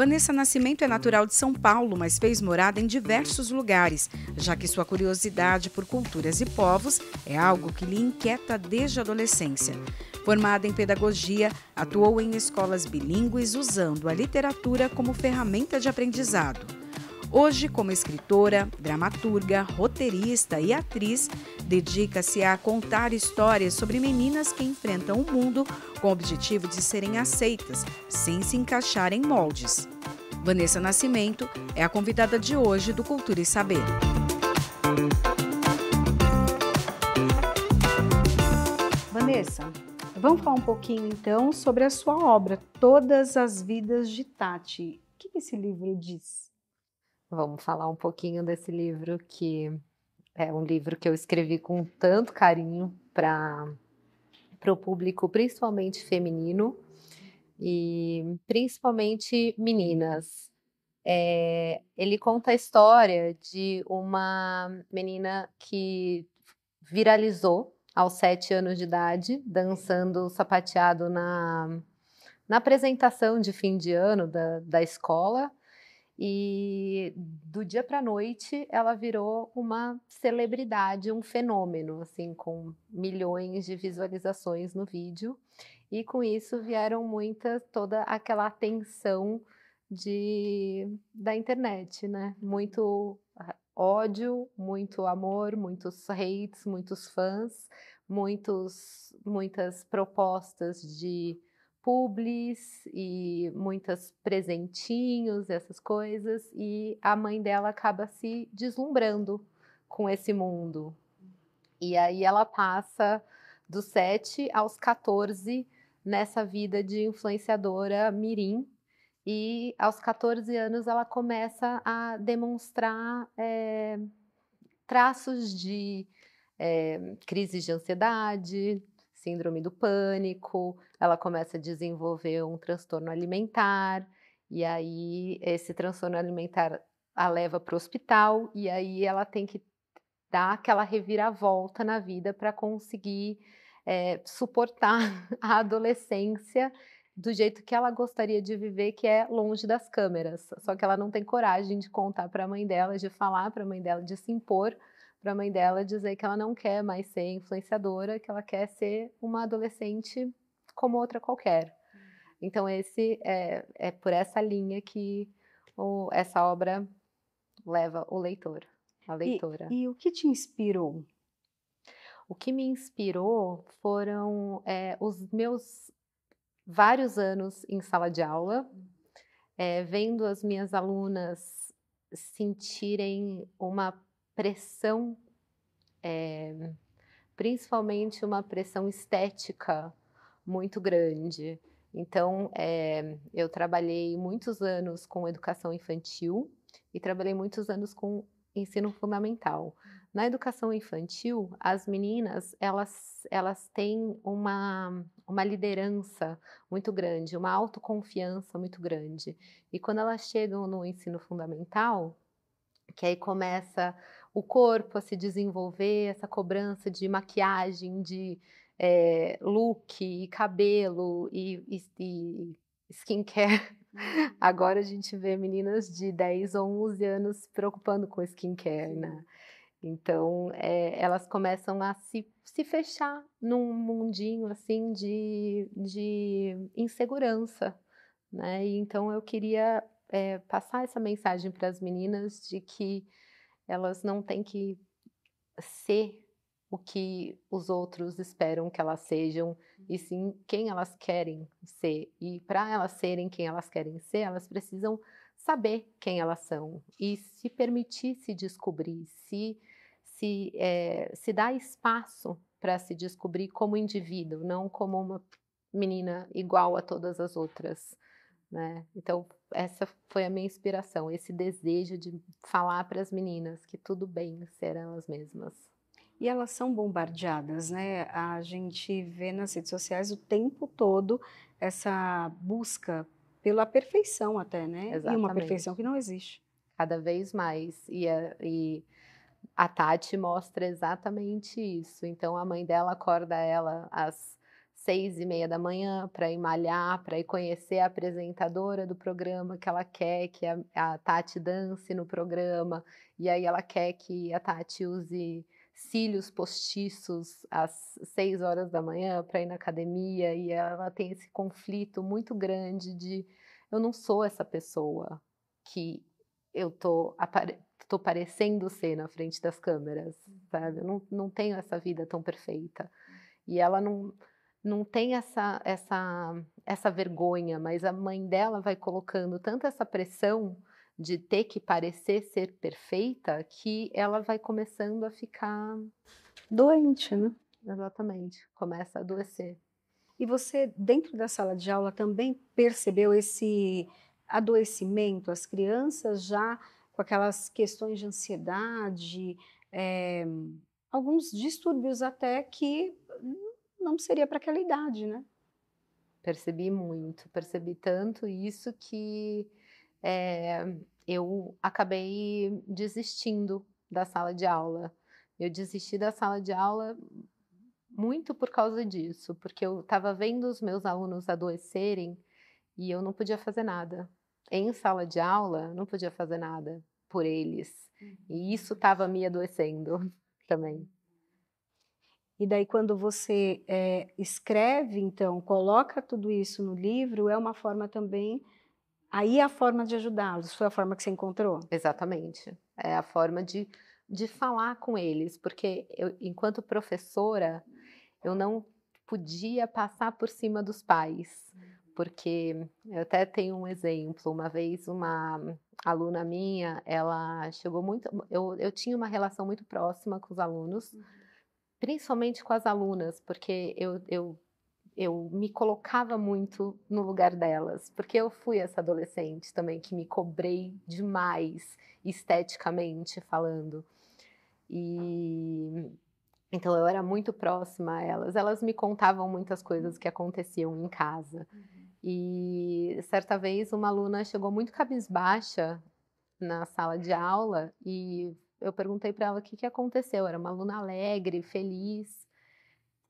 Vanessa Nascimento é natural de São Paulo, mas fez morada em diversos lugares, já que sua curiosidade por culturas e povos é algo que lhe inquieta desde a adolescência. Formada em pedagogia, atuou em escolas bilíngues usando a literatura como ferramenta de aprendizado. Hoje, como escritora, dramaturga, roteirista e atriz, dedica-se a contar histórias sobre meninas que enfrentam o mundo com o objetivo de serem aceitas, sem se encaixar em moldes. Vanessa Nascimento é a convidada de hoje do Cultura e Saber. Vanessa, vamos falar um pouquinho então sobre a sua obra, Todas as Vidas de Tati. O que esse livro diz? Vamos falar um pouquinho desse livro, que é um livro que eu escrevi com tanto carinho para o público, principalmente feminino e principalmente meninas. Ele conta a história de uma menina que viralizou aos 7 anos de idade, dançando sapateado na apresentação de fim de ano da escola. E do dia para a noite ela virou uma celebridade, um fenômeno, assim, com milhões de visualizações no vídeo. E com isso vieram toda aquela atenção da internet, né? Muito ódio, muito amor, muitos hates, muitos fãs, muitas propostas de publis e muitos presentinhos, essas coisas, e a mãe dela acaba se deslumbrando com esse mundo. E aí ela passa dos 7 aos 14 nessa vida de influenciadora mirim, e aos 14 anos ela começa a demonstrar traços de crises de ansiedade, síndrome do pânico, ela começa a desenvolver um transtorno alimentar, e aí esse transtorno alimentar a leva para o hospital, e aí ela tem que dar aquela reviravolta na vida para conseguir suportar a adolescência do jeito que ela gostaria de viver, que é longe das câmeras. Só que ela não tem coragem de contar para a mãe dela, de falar para a mãe dela, de se impor para a mãe dela, dizer que ela não quer mais ser influenciadora, que ela quer ser uma adolescente como outra qualquer. Então esse é por essa linha que essa obra leva o leitor, a leitora. E o que te inspirou? O que me inspirou foram os meus vários anos em sala de aula, vendo as minhas alunas sentirem uma pressão, principalmente uma pressão estética muito grande. Então, eu trabalhei muitos anos com educação infantil e trabalhei muitos anos com ensino fundamental. Na educação infantil, as meninas, elas têm uma liderança muito grande, uma autoconfiança muito grande. E quando elas chegam no ensino fundamental, que aí começa o corpo a se desenvolver, essa cobrança de maquiagem, de look, e cabelo e skincare. Agora a gente vê meninas de 10 ou 11 anos se preocupando com skincare, né? Então, elas começam a se fechar num mundinho assim de insegurança, né? E então eu queria passar essa mensagem para as meninas de que elas não têm que ser o que os outros esperam que elas sejam, e sim quem elas querem ser. E para elas serem quem elas querem ser, elas precisam saber quem elas são e se permitir se descobrir, se dar espaço para se descobrir como indivíduo, não como uma menina igual a todas as outras, né? Então, essa foi a minha inspiração, esse desejo de falar para as meninas que tudo bem ser elas mesmas. E elas são bombardeadas, né? A gente vê nas redes sociais o tempo todo essa busca pela perfeição até, né? E uma perfeição Exatamente. que não existe. Cada vez mais. E a Tati mostra exatamente isso. Então a mãe dela acorda ela às 6h30 da manhã para ir malhar, para ir conhecer a apresentadora do programa que ela quer que a Tati dance no programa, e aí ela quer que a Tati use cílios postiços às 6 horas da manhã para ir na academia, e ela tem esse conflito muito grande de eu não sou essa pessoa que eu tô parecendo ser na frente das câmeras, sabe? Eu não tenho essa vida tão perfeita. E ela não tem essa vergonha, mas a mãe dela vai colocando tanto essa pressão de ter que parecer ser perfeita, que ela vai começando a ficar Doente, né? exatamente, começa a adoecer. E você, dentro da sala de aula, também percebeu esse adoecimento? As crianças já com aquelas questões de ansiedade, alguns distúrbios até que não seria para aquela idade, né? Percebi muito, percebi tanto isso que eu acabei desistindo da sala de aula. Eu desisti da sala de aula muito por causa disso, porque eu estava vendo os meus alunos adoecerem e eu não podia fazer nada. Em sala de aula, não podia fazer nada por eles. E isso estava me adoecendo também. E daí quando você escreve, então, coloca tudo isso no livro, é uma forma também, aí é a forma de ajudá-los, foi a forma que você encontrou? Exatamente. É a forma de falar com eles, porque eu, enquanto professora, eu não podia passar por cima dos pais, porque eu até tenho um exemplo, uma vez uma aluna minha, ela chegou muito, eu tinha uma relação muito próxima com os alunos, principalmente com as alunas, porque eu me colocava muito no lugar delas, porque eu fui essa adolescente também que me cobrei demais esteticamente falando. E então eu era muito próxima a elas. Elas me contavam muitas coisas que aconteciam em casa. E certa vez uma aluna chegou muito cabisbaixa na sala de aula e eu perguntei para ela o que que aconteceu. Era uma aluna alegre, feliz.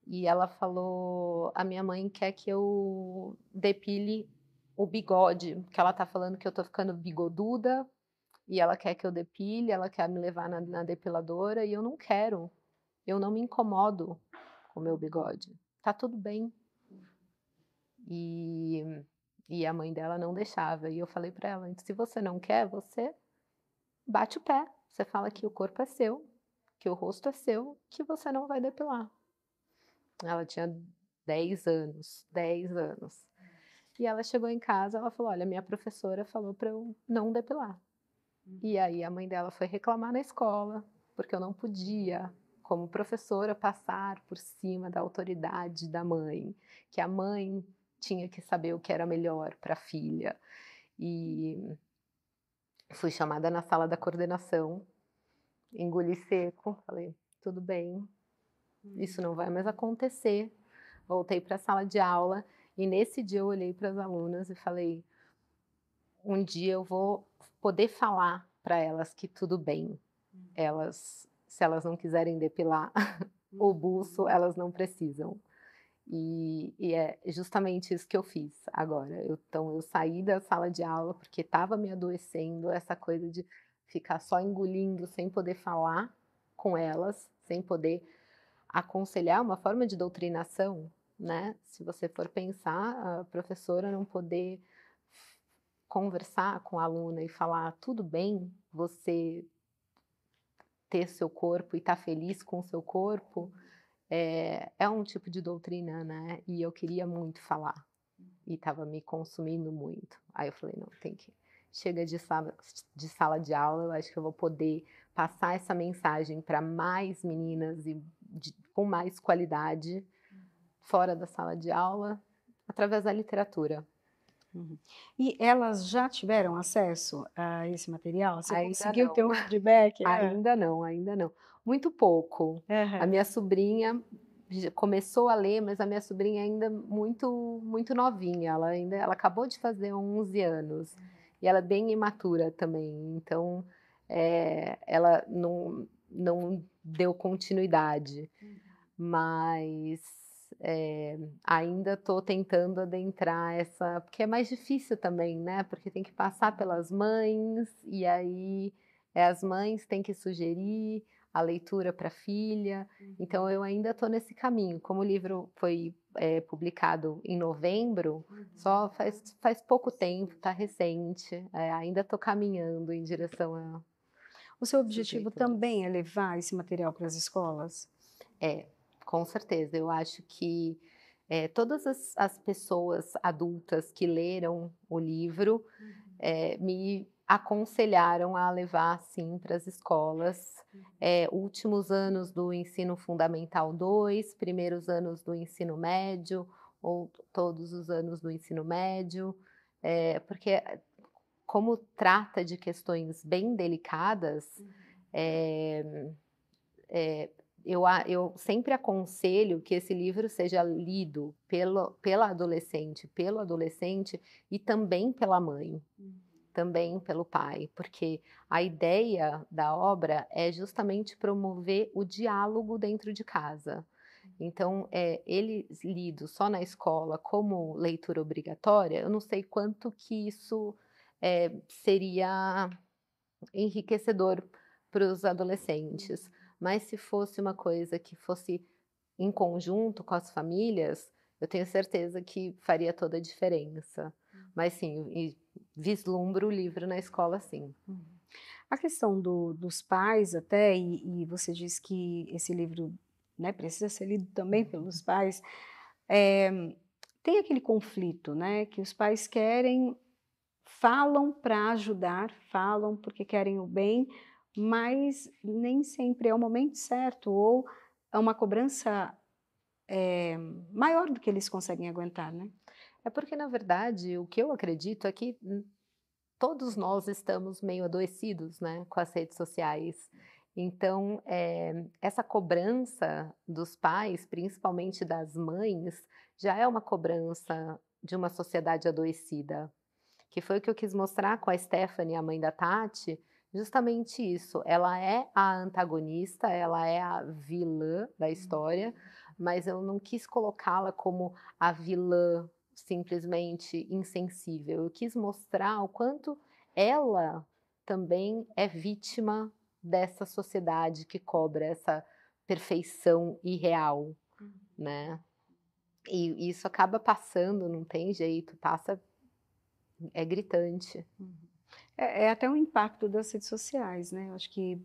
E ela falou: a minha mãe quer que eu depile o bigode, porque ela tá falando que eu tô ficando bigoduda, e ela quer que eu depile, ela quer me levar na depiladora, e eu não quero. Eu não me incomodo com o meu bigode. Tá tudo bem. E, e a mãe dela não deixava. E eu falei pra ela: se você não quer, você bate o pé. Você fala que o corpo é seu, que o rosto é seu, que você não vai depilar. Ela tinha 10 anos, 10 anos. E ela chegou em casa, ela falou: olha, minha professora falou para eu não depilar. E aí a mãe dela foi reclamar na escola, porque eu não podia, como professora, passar por cima da autoridade da mãe, que a mãe tinha que saber o que era melhor para a filha. E fui chamada na sala da coordenação, engoli seco, falei: tudo bem, isso não vai mais acontecer. Voltei para a sala de aula e nesse dia eu olhei para as alunas e falei: um dia eu vou poder falar para elas que tudo bem. Elas, se elas não quiserem depilar o buço, elas não precisam. E é justamente isso que eu fiz agora. Então eu saí da sala de aula porque estava me adoecendo essa coisa de ficar só engolindo sem poder falar com elas, sem poder aconselhar, uma forma de doutrinação, né? Se você for pensar, a professora não poder conversar com a aluna e falar: tudo bem você ter seu corpo e estar feliz com o seu corpo, é um tipo de doutrina, né? E eu queria muito falar e estava me consumindo muito. Aí eu falei: não, tem que chega de sala de aula, eu acho que eu vou poder passar essa mensagem para mais meninas e com mais qualidade fora da sala de aula, através da literatura. Uhum. E elas já tiveram acesso a esse material? Você Ainda conseguiu não. ter um feedback? Ainda não, ainda não. Muito pouco. A minha sobrinha começou a ler, mas a minha sobrinha ainda muito novinha. Ela acabou de fazer 11 anos e ela é bem imatura também. Então, ela não deu continuidade. Mas ainda estou tentando adentrar essa, porque é mais difícil também, né? Porque tem que passar pelas mães, e aí as mães têm que sugerir a leitura para a filha. Então eu ainda estou nesse caminho. Como o livro foi publicado em novembro, só faz pouco tempo, está recente, ainda estou caminhando em direção a O seu essas objetivo leituras. também é levar esse material para as escolas? Com certeza. Eu acho que todas as pessoas adultas que leram o livro me aconselharam a levar, sim, para as escolas. Últimos anos do ensino fundamental 2, primeiros anos do ensino médio, ou todos os anos do ensino médio, porque como trata de questões bem delicadas, eh eu sempre aconselho que esse livro seja lido pela adolescente, pelo adolescente e também pela mãe, também pelo pai, porque a ideia da obra é justamente promover o diálogo dentro de casa. Então, ele lido só na escola como leitura obrigatória, eu não sei quanto que isso seria enriquecedor para os adolescentes. Mas se fosse uma coisa que fosse em conjunto com as famílias, eu tenho certeza que faria toda a diferença. Mas sim, e vislumbro o livro na escola, sim. A questão dos pais até, e você diz que esse livro, né, precisa ser lido também pelos pais, tem aquele conflito, né, que os pais querem, falam para ajudar, falam porque querem o bem, mas nem sempre é o momento certo, ou é uma cobrança maior do que eles conseguem aguentar, né? É porque, na verdade, o que eu acredito é que todos nós estamos meio adoecidos, né, com as redes sociais. Então, essa cobrança dos pais, principalmente das mães, já é uma cobrança de uma sociedade adoecida. Que foi o que eu quis mostrar com a Stephanie, a mãe da Tati, justamente isso. Ela é a antagonista, ela é a vilã da história, mas eu não quis colocá-la como a vilã simplesmente insensível. Eu quis mostrar o quanto ela também é vítima dessa sociedade que cobra essa perfeição irreal, né? E isso acaba passando, não tem jeito, passa, é gritante. É até um impacto das redes sociais, né? Eu acho que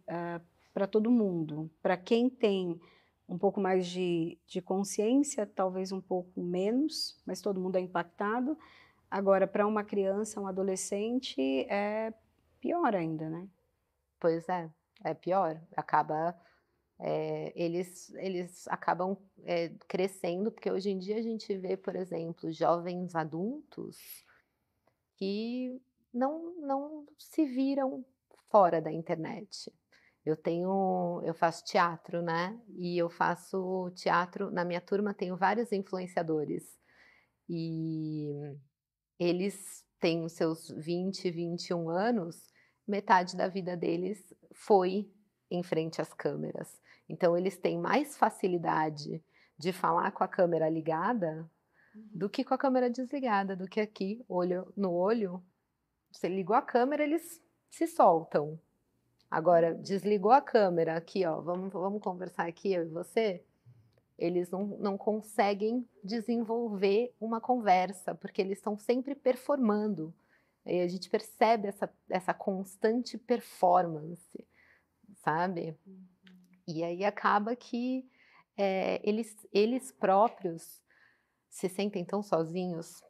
para todo mundo, para quem tem um pouco mais de consciência, talvez um pouco menos, mas todo mundo é impactado. Agora, para uma criança, um adolescente, é pior ainda, né? Pois é pior, acaba, eles acabam crescendo, porque hoje em dia a gente vê, por exemplo, jovens adultos que não se viram fora da internet. Eu faço teatro, né, e eu faço teatro, na minha turma tenho vários influenciadores, e eles têm os seus 20, 21 anos, metade da vida deles foi em frente às câmeras. Então eles têm mais facilidade de falar com a câmera ligada do que com a câmera desligada, do que aqui, olho no olho. Você ligou a câmera, eles se soltam. Agora, desligou a câmera, aqui, ó, vamos conversar aqui, eu e você, eles não conseguem desenvolver uma conversa, porque eles estão sempre performando. E a gente percebe essa constante performance, sabe? E aí acaba que eles próprios se sentem tão sozinhos,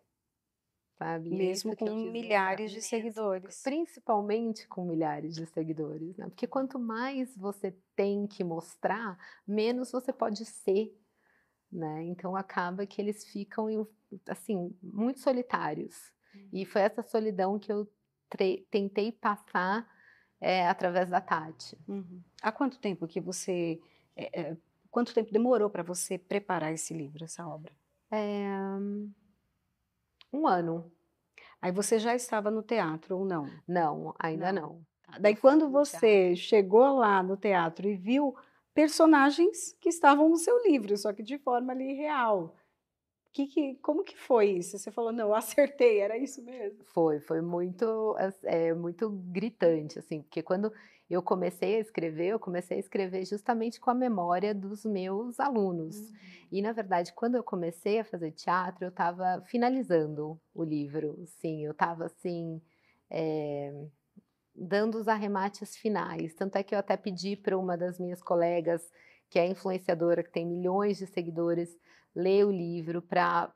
sabe? E é Mesmo isso que eu com quis milhares de mostrar. seguidores. Principalmente com milhares de seguidores, né? Porque quanto mais você tem que mostrar, menos você pode ser, né? Então acaba que eles ficam, assim, muito solitários. E foi essa solidão que eu tentei passar através da Tati. Uhum. Há quanto tempo que quanto tempo demorou para você preparar esse livro, essa obra? 1 ano. Aí você já estava no teatro ou não? Não, ainda Não. não. Daí Eu quando fazia teatro. você chegou lá no teatro e viu personagens que estavam no seu livro, só que de forma ali real. Como que foi isso? Você falou: "Não, eu acertei, era isso mesmo"? Foi muito, muito gritante, assim, porque quando eu comecei a escrever justamente com a memória dos meus alunos. E, na verdade, quando eu comecei a fazer teatro, eu estava finalizando o livro, sim, eu estava, assim, eh, dando os arremates finais. Tanto é que eu até pedi para uma das minhas colegas, que é influenciadora, que tem milhões de seguidores, ler o livro para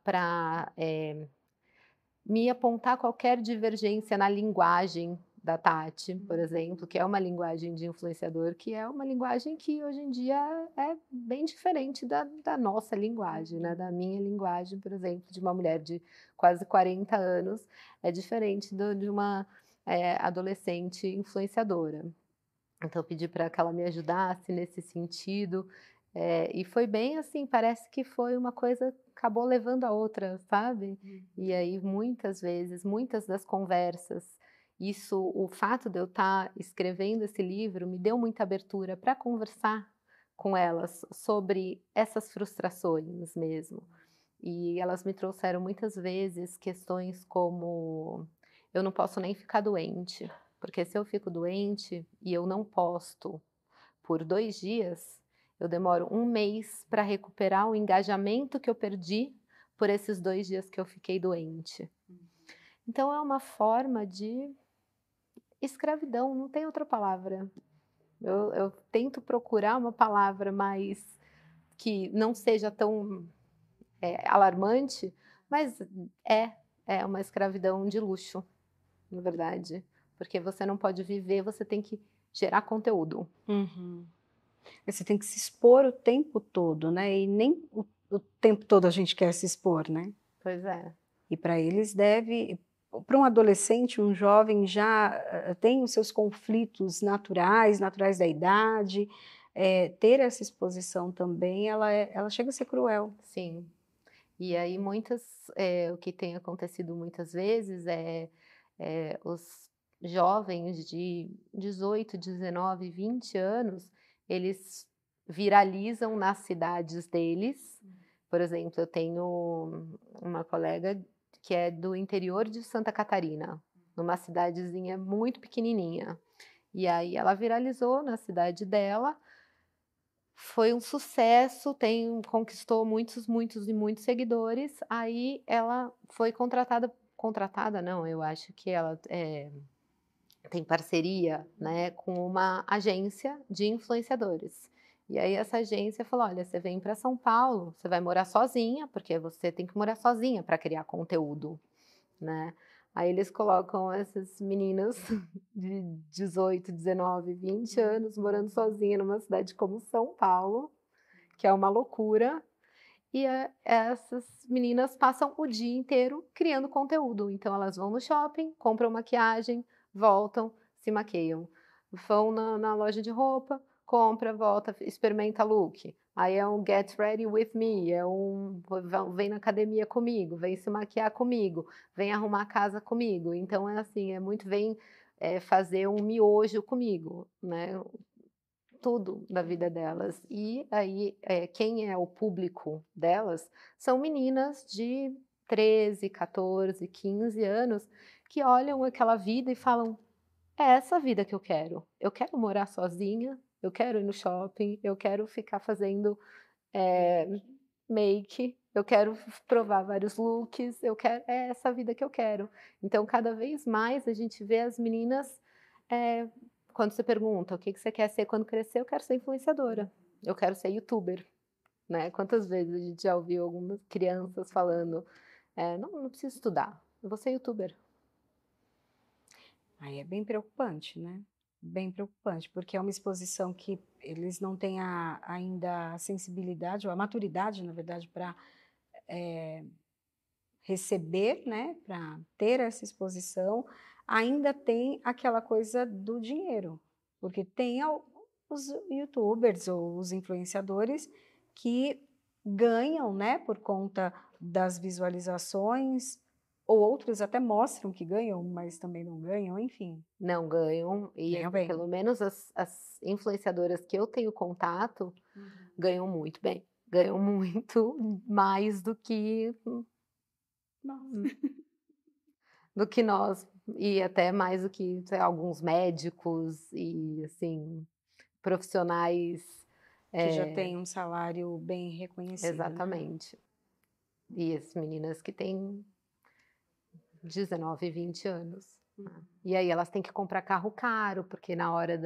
me apontar qualquer divergência na linguagem da Tati, por exemplo, que é uma linguagem de influenciador, que é uma linguagem que hoje em dia é bem diferente da nossa linguagem, né? Da minha linguagem, por exemplo, de uma mulher de quase 40 anos, é diferente de uma adolescente influenciadora. Então, eu pedi para que ela me ajudasse nesse sentido, e foi bem assim, parece que foi uma coisa acabou levando a outra, sabe. E aí, muitas vezes, muitas das conversas, o fato de eu estar escrevendo esse livro me deu muita abertura para conversar com elas sobre essas frustrações mesmo. E elas me trouxeram muitas vezes questões como: "Eu não posso nem ficar doente, porque se eu fico doente e eu não posto por 2 dias, eu demoro 1 mês para recuperar o engajamento que eu perdi por esses 2 dias que eu fiquei doente". Então é uma forma de escravidão, não tem outra palavra. Eu tento procurar uma palavra mais que não seja tão alarmante, mas é, é uma escravidão de luxo, na verdade, porque você não pode viver, você tem que gerar conteúdo. Uhum. Você tem que se expor o tempo todo, né, e nem o tempo todo a gente quer se expor, né. Pois é. E para eles deve para um adolescente, um jovem já, tem os seus conflitos naturais da idade, ter essa exposição também ela chega a ser cruel. Sim. E aí o que tem acontecido muitas vezes os jovens de 18, 19, 20 anos, eles viralizam nas cidades deles. Por exemplo, eu tenho uma colega que é do interior de Santa Catarina, numa cidadezinha muito pequenininha. E aí ela viralizou na cidade dela, foi um sucesso, conquistou muitos, muitos e muitos seguidores. Aí ela foi contratada não, eu acho que ela, tem parceria, né, com uma agência de influenciadores. E aí essa agência falou: "Olha, você vem para São Paulo, você vai morar sozinha, porque você tem que morar sozinha para criar conteúdo", né. Aí eles colocam essas meninas de 18, 19, 20 anos morando sozinha numa cidade como São Paulo, que é uma loucura, e essas meninas passam o dia inteiro criando conteúdo. Então elas vão no shopping, compram maquiagem, voltam, se maquiam. Vão na loja de roupa, compra, volta, experimenta look. Aí é um get ready with me, vem na academia comigo, vem se maquiar comigo, vem arrumar a casa comigo. Então é assim, vem fazer um miojo comigo, né? Tudo da vida delas. E aí, quem é o público delas são meninas de 13, 14, 15 anos que olham aquela vida e falam: "É essa a vida que eu quero. Eu quero morar sozinha, eu quero ir no shopping, eu quero ficar fazendo, eh, make, eu quero provar vários looks, é essa vida que eu quero". Então, cada vez mais a gente vê as meninas, eh, quando você pergunta: "O que que você quer ser quando crescer?", "Eu quero ser influenciadora, eu quero ser youtuber", né. Quantas vezes a gente já ouviu algumas crianças falando, "Não preciso estudar, eu vou ser youtuber". Aí é bem preocupante, né, bem preocupante, porque é uma exposição que eles não têm ainda a sensibilidade ou a maturidade, na verdade, para receber, né, para ter essa exposição, ainda tem aquela coisa do dinheiro, porque tem os youtubers ou os influenciadores que ganham, né, por conta das visualizações Ou outros até mostram que ganham, mas também não ganham, enfim. Não ganham, e Ganham bem. pelo menos as influenciadoras que eu tenho contato ganham muito bem. Ganham muito mais Nossa. do que nós, e até mais do que, sei lá, alguns médicos e, assim, profissionais. Que já tem um salário bem reconhecido, né? Exatamente. E as meninas que têm 19, 20 anos, né. E aí elas têm que comprar carro caro, porque na hora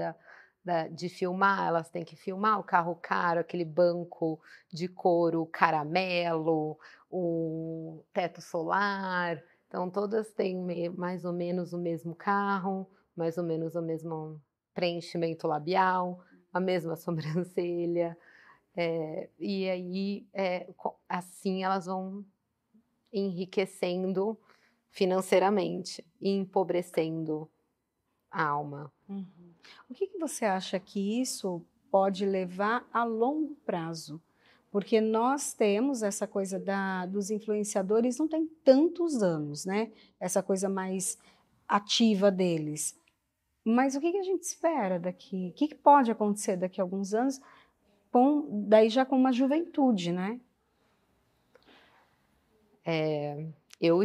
de filmar, elas têm que filmar o carro caro, aquele banco de couro caramelo, o teto solar. Então todas têm mais ou menos o mesmo carro, mais ou menos o mesmo preenchimento labial, a mesma sobrancelha. E aí, assim elas vão enriquecendo financeiramente e empobrecendo a alma. Uhum. O que você acha que isso pode levar a longo prazo? Porque nós temos essa coisa dos influenciadores, não tem tantos anos, né? Essa coisa mais ativa deles. Mas o que a gente espera daqui? O que pode acontecer daqui a alguns anos, daí já com uma juventude, né? Eu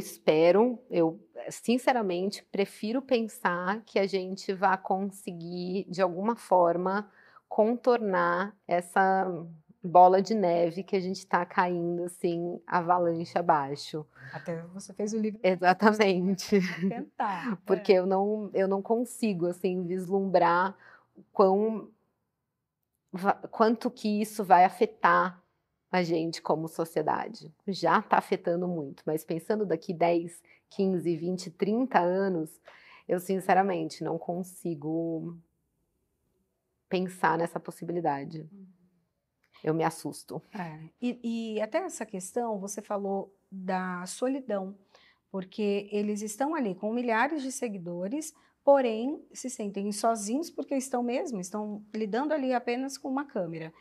sinceramente prefiro pensar que a gente vai conseguir, de alguma forma, contornar essa bola de neve que a gente está caindo, assim, avalanche abaixo. Até você fez o livro. Exatamente. Tentar. Porque eu não consigo, assim, vislumbrar quão quanto que isso vai afetar a gente como sociedade. Já está afetando muito, mas pensando daqui 10, 15, 20, 30 anos, eu sinceramente não consigo pensar nessa possibilidade. Eu me assusto. E até essa questão, você falou da solidão, porque eles estão ali com milhares de seguidores, porém se sentem sozinhos porque estão lidando ali apenas com uma câmera.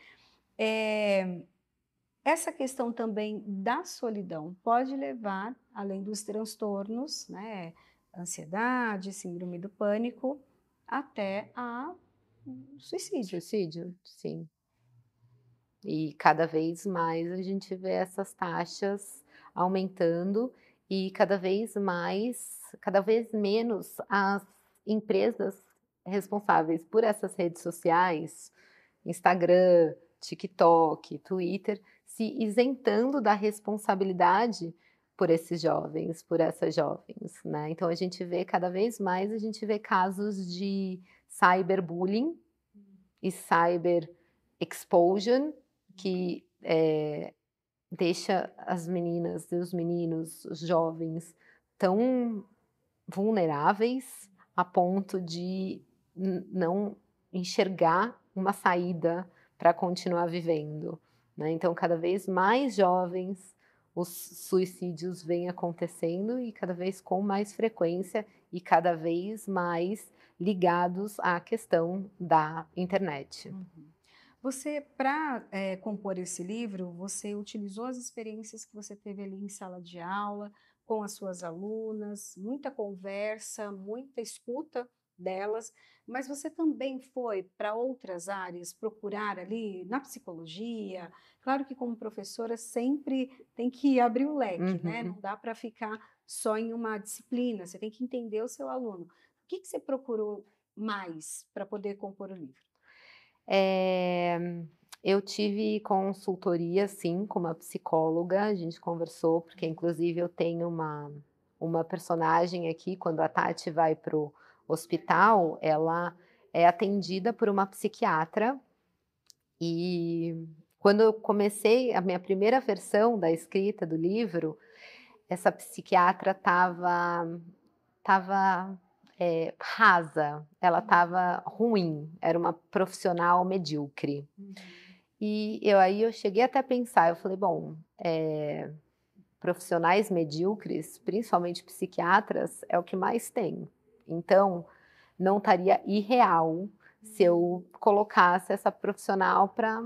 Essa questão também da solidão pode levar, além dos transtornos, né, ansiedade, síndrome do pânico, até a suicídio. Suicídio, sim. E cada vez mais a gente vê essas taxas aumentando e cada vez menos as empresas responsáveis por essas redes sociais, Instagram, TikTok, Twitter, se isentando da responsabilidade por esses jovens, por essas jovens, né. Então a gente vê cada vez mais, a gente vê casos de cyberbullying e cyber exposure, que deixa as meninas e os meninos, os jovens, tão vulneráveis a ponto de não enxergar uma saída para continuar vivendo, né. Então cada vez mais jovens os suicídios vêm acontecendo e cada vez com mais frequência e cada vez mais ligados à questão da internet. Você, para compor esse livro, você utilizou as experiências que você teve ali em sala de aula, com as suas alunas, muita conversa, muita escuta delas, mas você também foi para outras áreas procurar ali na psicologia. Claro que como professora sempre tem que abrir o leque, né? Uhum. Não dá para ficar só em uma disciplina, você tem que entender o seu aluno. O que você procurou mais para poder compor o livro? Eh, eu tive consultoria, sim, com uma psicóloga, a gente conversou, porque inclusive eu tenho uma personagem aqui, quando a Tati vai para o hospital, ela é atendida por uma psiquiatra, e quando eu comecei a minha primeira versão da escrita do livro, essa psiquiatra estava rasa, ela estava ruim, era uma profissional medíocre. E aí eu cheguei até a pensar, eu falei: "Bom, profissionais medíocres, principalmente psiquiatras, é o que mais tem. Então, não estaria irreal se eu colocasse essa profissional para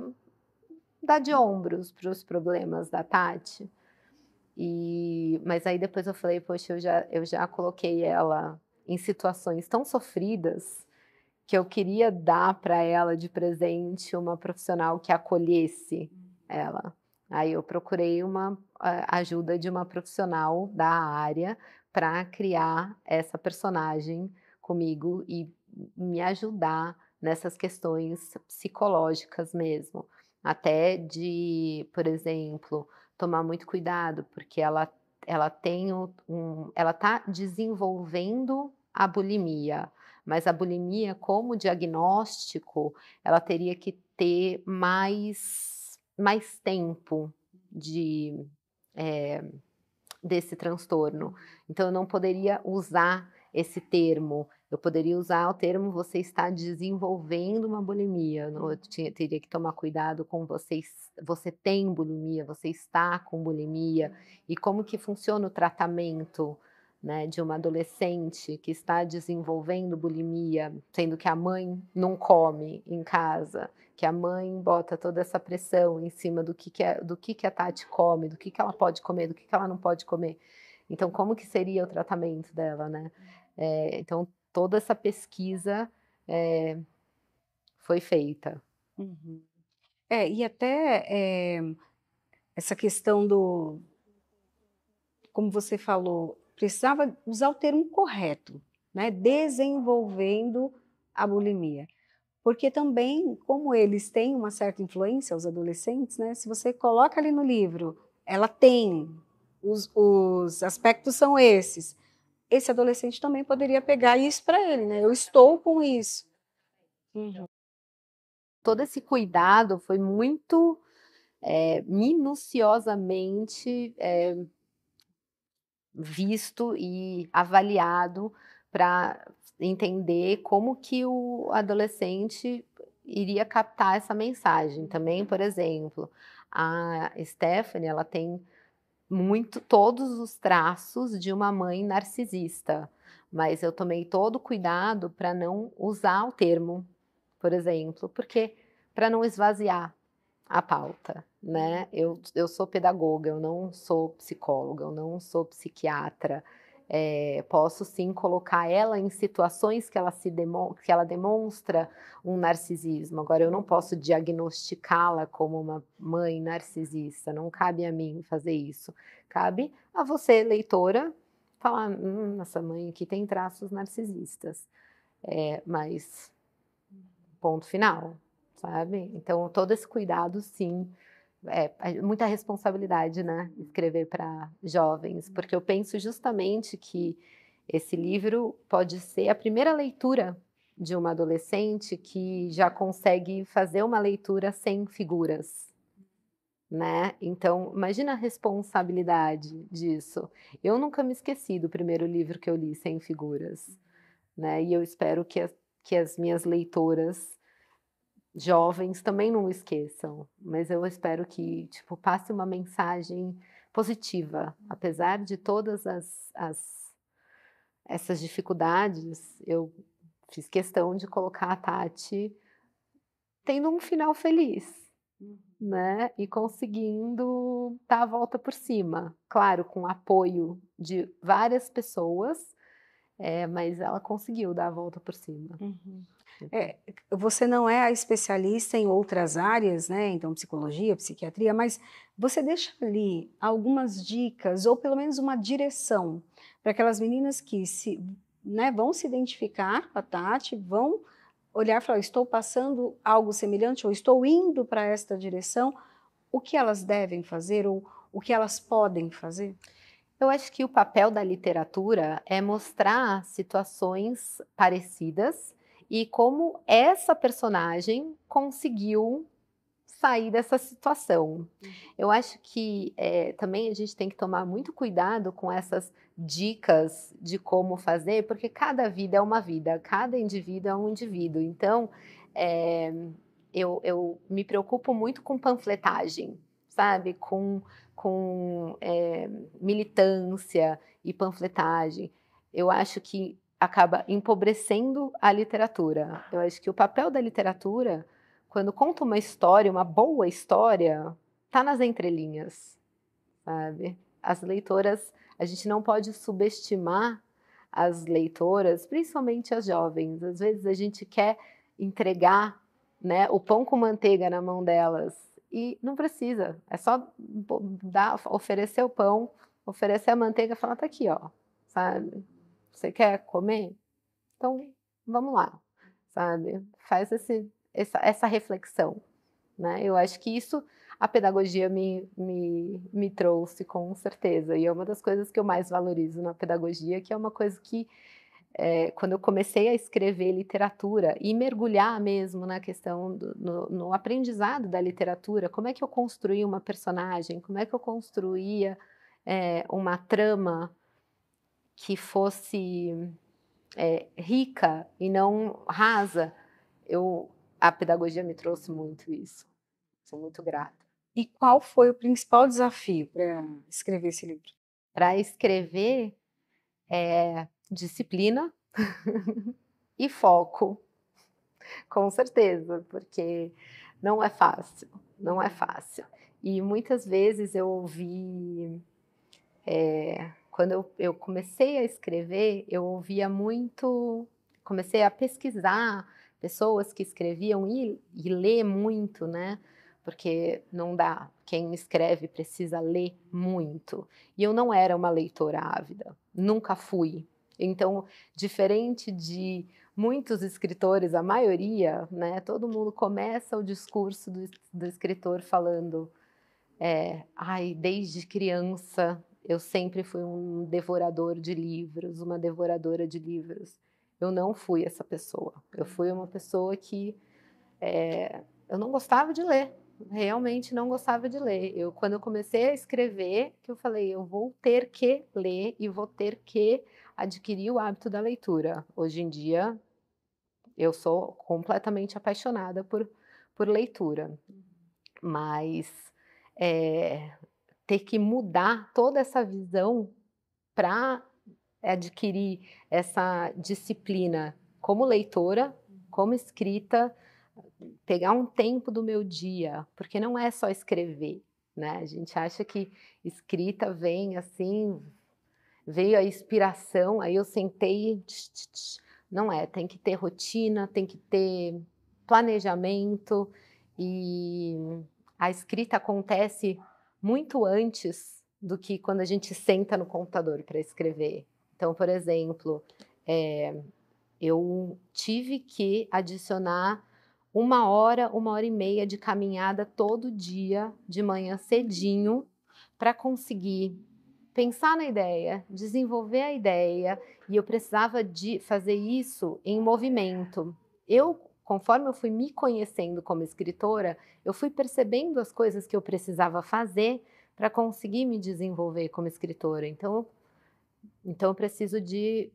dar de ombros para os problemas da Tati". Mas aí depois eu falei, poxa, eu já coloquei ela em situações tão sofridas que eu queria dar para ela de presente uma profissional que acolhesse ela. Aí eu procurei uma ajuda de uma profissional da área para criar essa personagem comigo e me ajudar nessas questões psicológicas mesmo. Até de, por exemplo, tomar muito cuidado, porque ela tem ela está desenvolvendo a bulimia, mas a bulimia como diagnóstico, ela teria que ter mais tempo de, desse transtorno. Então eu não poderia usar esse termo, eu poderia usar o termo você está desenvolvendo uma bulimia, não, teria que tomar cuidado com você tem bulimia, você está com bulimia, e como que funciona o tratamento, né, de uma adolescente que está desenvolvendo bulimia, sendo que a mãe não come em casa, que a mãe bota toda essa pressão em cima do que a Tati come, do que ela pode comer, do que ela não pode comer. Então, como que seria o tratamento dela, né? Então, toda essa pesquisa foi feita. Uhum. E até essa questão do, como você falou, precisava usar o termo correto, né? Desenvolvendo a bulimia. Porque também, como eles têm uma certa influência, os adolescentes, né? Se você coloca ali no livro, ela tem, os aspectos são esses. Esse adolescente também poderia pegar isso para ele, né? Eu estou com isso. Uhum. Todo esse cuidado foi muito minuciosamente visto e avaliado para entender como que o adolescente iria captar essa mensagem. Também, por exemplo, a Stephanie, ela tem todos os traços de uma mãe narcisista, mas eu tomei todo o cuidado para não usar o termo, por exemplo, porque para não esvaziar a pauta, né? Eu sou pedagoga, eu não sou psicóloga, eu não sou psiquiatra. Posso sim colocar ela em situações que que ela demonstra um narcisismo. Agora, eu não posso diagnosticá-la como uma mãe narcisista, não cabe a mim fazer isso. Cabe a você, leitora, falar, essa mãe aqui tem traços narcisistas. Mas ponto final, sabe? Então, todo esse cuidado, sim, muita responsabilidade, né? Escrever para jovens, porque eu penso justamente que esse livro pode ser a primeira leitura de uma adolescente que já consegue fazer uma leitura sem figuras, né? Então, imagina a responsabilidade disso. Eu nunca me esqueci do primeiro livro que eu li sem figuras, né? E eu espero que as minhas leitoras jovens também não esqueçam, mas eu espero que, tipo, passe uma mensagem positiva, apesar de todas essas dificuldades, eu fiz questão de colocar a Tati tendo um final feliz, né, e conseguindo dar a volta por cima, claro, com o apoio de várias pessoas, mas ela conseguiu dar a volta por cima. Uhum. Você não é a especialista em outras áreas, né? Então, psicologia, psiquiatria, mas você deixa ali algumas dicas, ou pelo menos uma direção, para aquelas meninas que né, vão se identificar com a Tati, vão olhar e falar, estou passando algo semelhante, ou estou indo para esta direção, o que elas devem fazer, ou o que elas podem fazer? Eu acho que o papel da literatura é mostrar situações parecidas e como essa personagem conseguiu sair dessa situação. Eu acho que também a gente tem que tomar muito cuidado com essas dicas de como fazer, porque cada vida é uma vida, cada indivíduo é um indivíduo. Então, eu me preocupo muito com panfletagem, sabe? Com militância e panfletagem. Eu acho que acaba empobrecendo a literatura. Eu acho que o papel da literatura, quando conta uma história, uma boa história, tá nas entrelinhas, sabe? as leitoras, a gente não pode subestimar as leitoras, principalmente as jovens. Às vezes a gente quer entregar, né, o pão com manteiga na mão delas e não precisa. É só oferecer o pão, oferecer a manteiga e falar, tá aqui, ó, sabe? Você quer comer? Então, vamos lá, sabe? Faz essa reflexão, né? Eu acho que isso a pedagogia me trouxe, com certeza. E é uma das coisas que eu mais valorizo na pedagogia, que é uma coisa que, quando eu comecei a escrever literatura e mergulhar mesmo na questão no aprendizado da literatura, como é que eu construía uma personagem, como é que eu construía uma trama que fosse rica e não rasa, a pedagogia me trouxe muito isso. Sou muito grata. E qual foi o principal desafio para escrever esse livro? Para escrever, disciplina e foco, com certeza, porque não é fácil, não é fácil. E muitas vezes eu ouvi, quando eu comecei a escrever, eu ouvia muito, comecei a pesquisar pessoas que escreviam e ler muito, né? Porque não dá, quem escreve precisa ler muito. E eu não era uma leitora ávida, nunca fui. Então, diferente de muitos escritores, a maioria, né, todo mundo começa o discurso do escritor falando, ai, desde criança eu sempre fui um devorador de livros, uma devoradora de livros. Eu não fui essa pessoa. Eu fui uma pessoa que eu não gostava de ler. Realmente não gostava de ler. Quando eu comecei a escrever, que eu falei, eu vou ter que ler e vou ter que adquirir o hábito da leitura. Hoje em dia, eu sou completamente apaixonada por leitura. Mas ter que mudar toda essa visão para adquirir essa disciplina como leitora, como escrita, pegar um tempo do meu dia, porque não é só escrever, né? A gente acha que escrita vem assim, veio a inspiração, aí eu sentei e não é, tem que ter rotina, tem que ter planejamento e a escrita acontece muito antes do que quando a gente senta no computador para escrever. Então, por exemplo, eu tive que adicionar 1 hora e meia de caminhada todo dia, de manhã cedinho, para conseguir pensar na ideia, desenvolver a ideia, e eu precisava de fazer isso em movimento. Conforme eu fui me conhecendo como escritora, eu fui percebendo as coisas que eu precisava fazer para conseguir me desenvolver como escritora. Então eu preciso de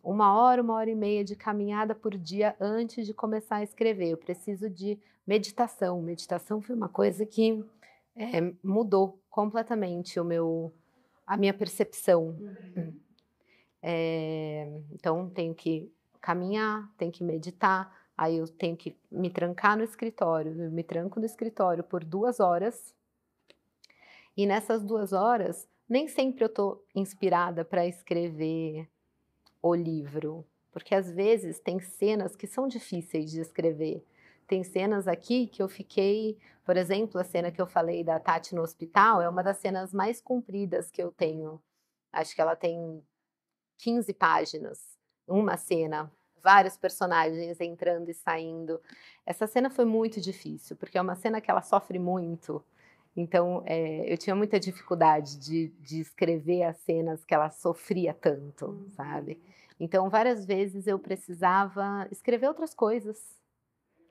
1 hora e meia de caminhada por dia antes de começar a escrever. Eu preciso de meditação. Meditação foi uma coisa que mudou completamente a minha percepção. Então, tenho que caminhar, tenho que meditar, aí eu tenho que me trancar no escritório. Eu me tranco no escritório por 2 horas. E nessas 2 horas, nem sempre eu estou inspirada para escrever o livro, porque às vezes tem cenas que são difíceis de escrever. Tem cenas aqui que eu fiquei, por exemplo, a cena que eu falei da Tati no hospital é uma das cenas mais compridas que eu tenho. Acho que ela tem 15 páginas, uma cena, vários personagens entrando e saindo. Essa cena foi muito difícil, porque é uma cena que ela sofre muito. Então, eu tinha muita dificuldade de escrever as cenas que ela sofria tanto, sabe? Então, várias vezes eu precisava escrever outras coisas.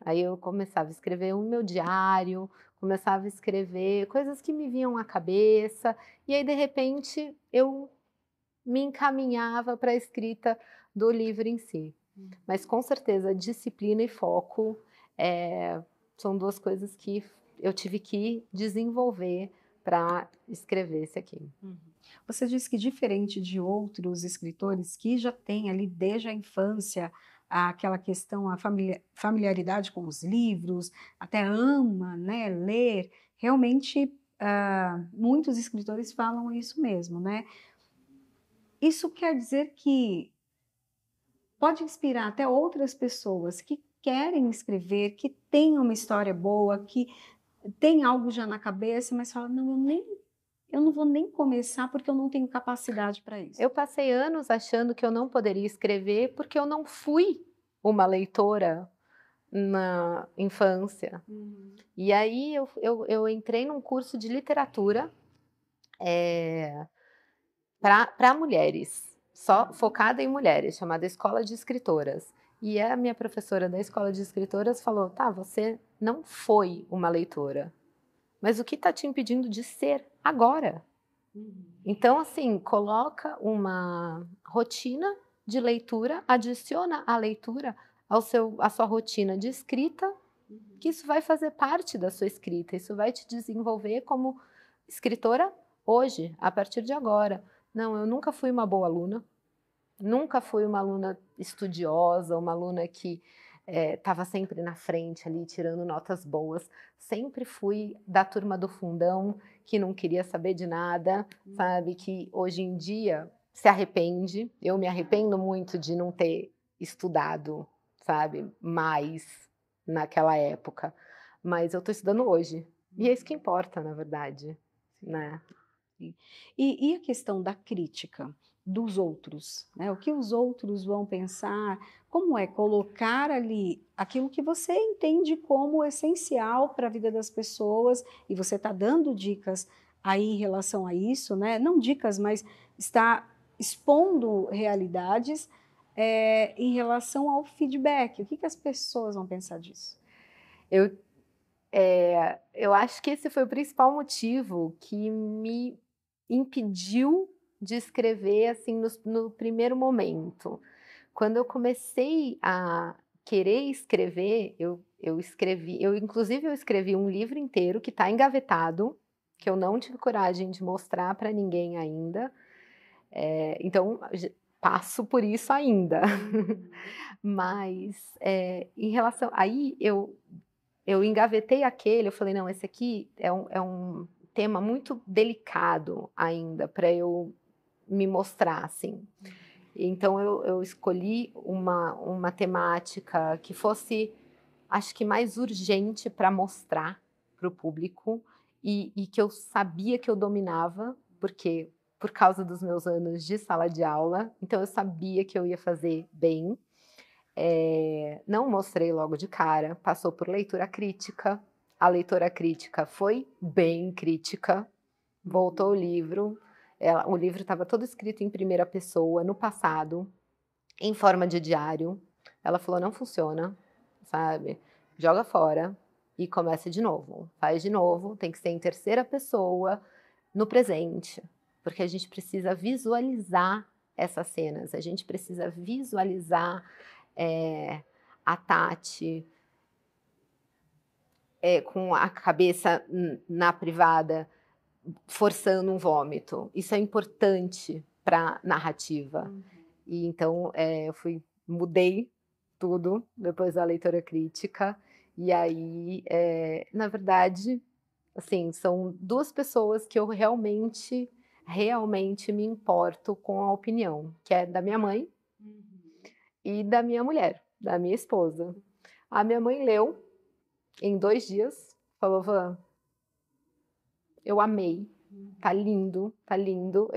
Aí eu começava a escrever o meu diário, começava a escrever coisas que me vinham à cabeça, e aí, de repente, eu me encaminhava para a escrita do livro em si. Mas, com certeza, disciplina e foco são 2 coisas que eu tive que desenvolver para escrever esse aqui. Você disse que, diferente de outros escritores que já têm ali desde a infância aquela questão, a familiaridade com os livros, até ama, né, ler, realmente muitos escritores falam isso mesmo, né? Isso quer dizer que pode inspirar até outras pessoas que querem escrever, que têm uma história boa, que tem algo já na cabeça, mas falam, não, eu não vou nem começar porque eu não tenho capacidade para isso. Eu passei anos achando que eu não poderia escrever porque eu não fui uma leitora na infância. E aí eu entrei num curso de literatura para mulheres, só focada em mulheres, chamada Escola de Escritoras. E a minha professora da Escola de Escritoras falou, tá, você não foi uma leitora, mas o que está te impedindo de ser agora? Então, assim, coloca uma rotina de leitura, adiciona a leitura à sua rotina de escrita, que isso vai fazer parte da sua escrita, isso vai te desenvolver como escritora hoje, a partir de agora. Não, eu nunca fui uma boa aluna, nunca fui uma aluna estudiosa, uma aluna que estava sempre na frente ali, tirando notas boas. Sempre fui da turma do fundão, que não queria saber de nada, sabe? Que hoje em dia se arrepende. Eu me arrependo muito de não ter estudado, sabe? Mais naquela época. Mas eu estou estudando hoje. E é isso que importa, na verdade, né? E a questão da crítica dos outros, né? O que os outros vão pensar, como é colocar ali aquilo que você entende como essencial para a vida das pessoas, e você está dando dicas aí em relação a isso, né? Não dicas, mas está expondo realidades em relação ao feedback. O que as pessoas vão pensar disso? Eu acho que esse foi o principal motivo que me impediu de escrever assim no primeiro momento. Quando eu comecei a querer escrever, eu escrevi, inclusive eu escrevi um livro inteiro que está engavetado, que eu não tive coragem de mostrar para ninguém ainda. Então passo por isso ainda. Mas em relação aí eu engavetei aquele, eu falei, não, esse aqui é um tema muito delicado ainda para eu me mostrar, assim. Então eu escolhi uma temática que fosse, acho que mais urgente para mostrar para o público e que eu sabia que eu dominava, porque por causa dos meus anos de sala de aula, então eu sabia que eu ia fazer bem. Não mostrei logo de cara, passou por leitura crítica. A leitura crítica foi bem crítica, voltou o livro. O livro estava todo escrito em primeira pessoa, no passado, em forma de diário. Ela falou, não funciona, sabe? Joga fora e começa de novo. Faz de novo, tem que ser em terceira pessoa, no presente. Porque a gente precisa visualizar essas cenas, a gente precisa visualizar a Tati com a cabeça na privada, forçando um vômito. Isso é importante para a narrativa. E então eu mudei tudo depois da leitura crítica. E aí, na verdade, assim, são duas pessoas que eu realmente me importo com a opinião, que é da minha mãe e da minha mulher, da minha esposa. A minha mãe leu em 2 dias, falou, Van, eu amei, tá lindo, tá lindo.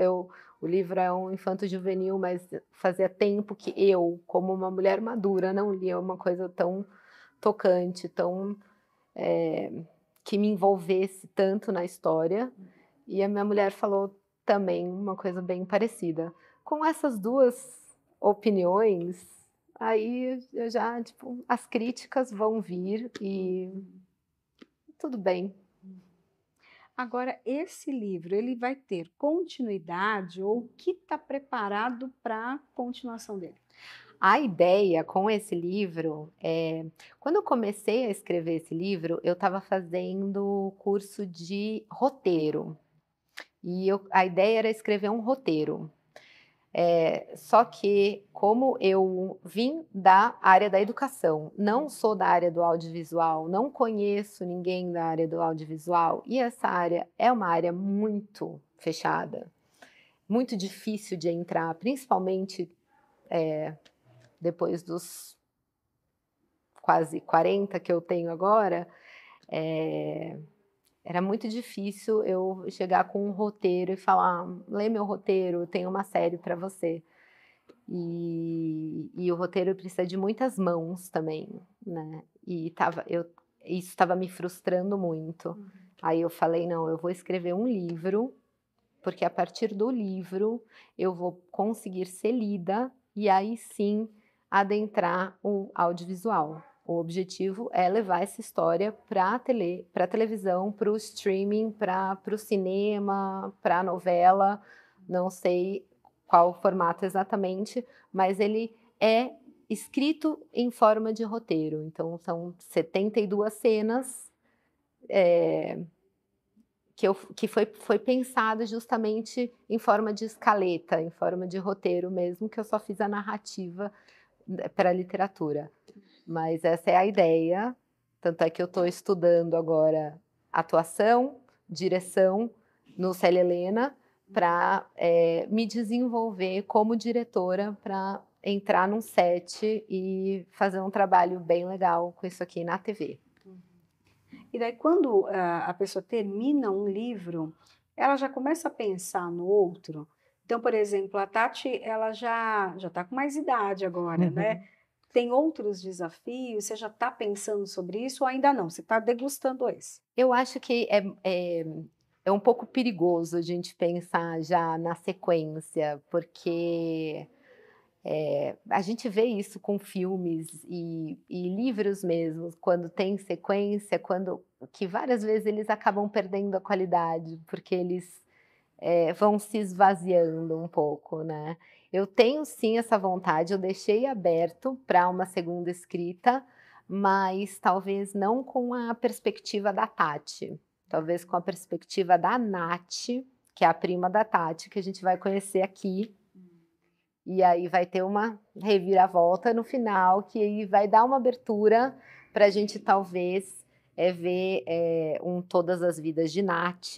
O livro é um infanto-juvenil, mas fazia tempo que eu, como uma mulher madura, não lia uma coisa tão tocante, tão que me envolvesse tanto na história. E a minha mulher falou também uma coisa bem parecida. Com essas duas opiniões, aí eu já, tipo, as críticas vão vir e tudo bem. Agora, esse livro, ele vai ter continuidade ou o que está preparado para a continuação dele? A ideia com esse livro quando eu comecei a escrever esse livro, eu estava fazendo curso de roteiro. E a ideia era escrever um roteiro. Só que, como eu vim da área da educação, não sou da área do audiovisual, não conheço ninguém da área do audiovisual, e essa área é uma área muito fechada, muito difícil de entrar, principalmente depois dos quase 40 que eu tenho agora, era muito difícil eu chegar com um roteiro e falar: lê meu roteiro, eu tenho uma série para você. E o roteiro precisa de muitas mãos também, né? Isso estava me frustrando muito. Aí eu falei: não, eu vou escrever um livro, porque a partir do livro eu vou conseguir ser lida e aí sim adentrar o audiovisual. O objetivo é levar essa história para a televisão, para o streaming, para o cinema, para a novela, não sei qual o formato exatamente, mas ele é escrito em forma de roteiro. Então, são 72 cenas que foi pensado justamente em forma de escaleta, em forma de roteiro mesmo, que eu só fiz a narrativa para a literatura. Mas essa é a ideia, tanto é que eu estou estudando agora atuação, direção no Célia Helena, para me desenvolver como diretora, para entrar num set e fazer um trabalho bem legal com isso aqui na TV. E daí, quando a pessoa termina um livro, ela já começa a pensar no outro. Então, por exemplo, a Tati, ela já está com mais idade agora, né? Tem outros desafios? Você já está pensando sobre isso ou ainda não? Você está degustando esse? Eu acho que é um pouco perigoso a gente pensar já na sequência, porque a gente vê isso com filmes e livros mesmo, quando tem sequência, que várias vezes eles acabam perdendo a qualidade, porque eles vão se esvaziando um pouco, né? Eu tenho sim essa vontade, eu deixei aberto para uma segunda escrita, mas talvez não com a perspectiva da Tati, talvez com a perspectiva da Nath, que é a prima da Tati, que a gente vai conhecer aqui. E aí vai ter uma reviravolta no final, que aí vai dar uma abertura para a gente talvez ver Todas as Vidas de Nath,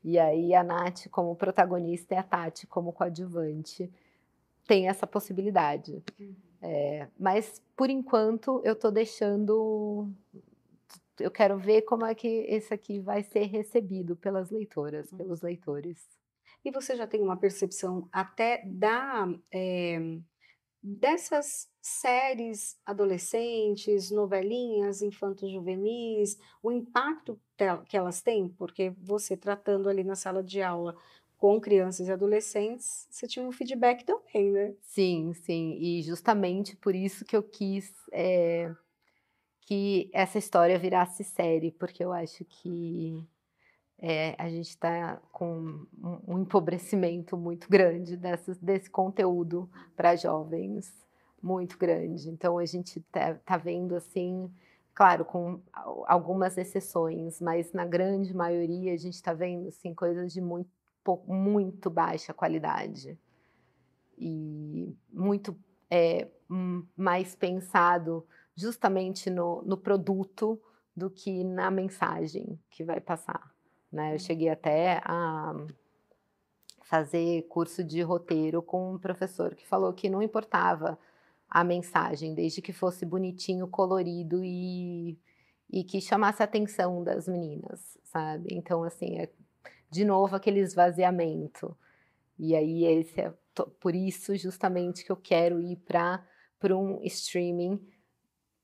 e aí a Nath como protagonista e a Tati como coadjuvante. Tem essa possibilidade. Mas, por enquanto, eu estou deixando... Eu quero ver como é que esse aqui vai ser recebido pelas leitoras, pelos leitores. E você já tem uma percepção até dessas séries adolescentes, novelinhas infanto-juvenis, o impacto que elas têm? Porque você tratando ali na sala de aula com crianças e adolescentes, você tinha um feedback também, né? Sim, sim. E justamente por isso que eu quis que essa história virasse série, porque eu acho que a gente está com um empobrecimento muito grande desse conteúdo para jovens, muito grande. Então, a gente tá vendo, assim, claro, com algumas exceções, mas na grande maioria a gente está vendo assim, coisas de muito baixa qualidade e muito mais pensado justamente no produto do que na mensagem que vai passar, né? Eu cheguei até a fazer curso de roteiro com um professor que falou que não importava a mensagem, desde que fosse bonitinho, colorido e que chamasse a atenção das meninas, sabe? Então, assim, de novo aquele esvaziamento. E aí por isso justamente que eu quero ir para um streaming.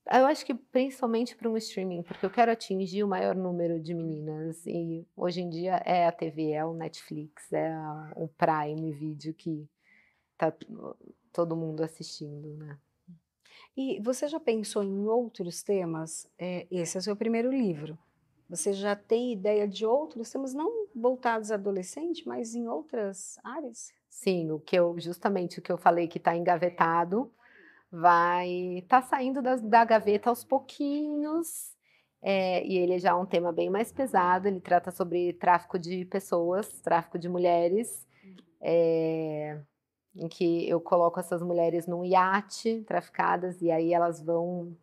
Eu acho que principalmente para um streaming, porque eu quero atingir o maior número de meninas. E hoje em dia é a TV, é o Netflix, o Prime Video que tá todo mundo assistindo, né? E você já pensou em outros temas? Esse é o seu primeiro livro. Você já tem ideia de outros temas, não voltados a adolescente, mas em outras áreas? Sim, justamente o que eu falei que está engavetado, vai estar saindo da gaveta aos pouquinhos, e ele já é um tema bem mais pesado, ele trata sobre tráfico de pessoas, tráfico de mulheres, em que eu coloco essas mulheres num iate, traficadas, e aí elas vão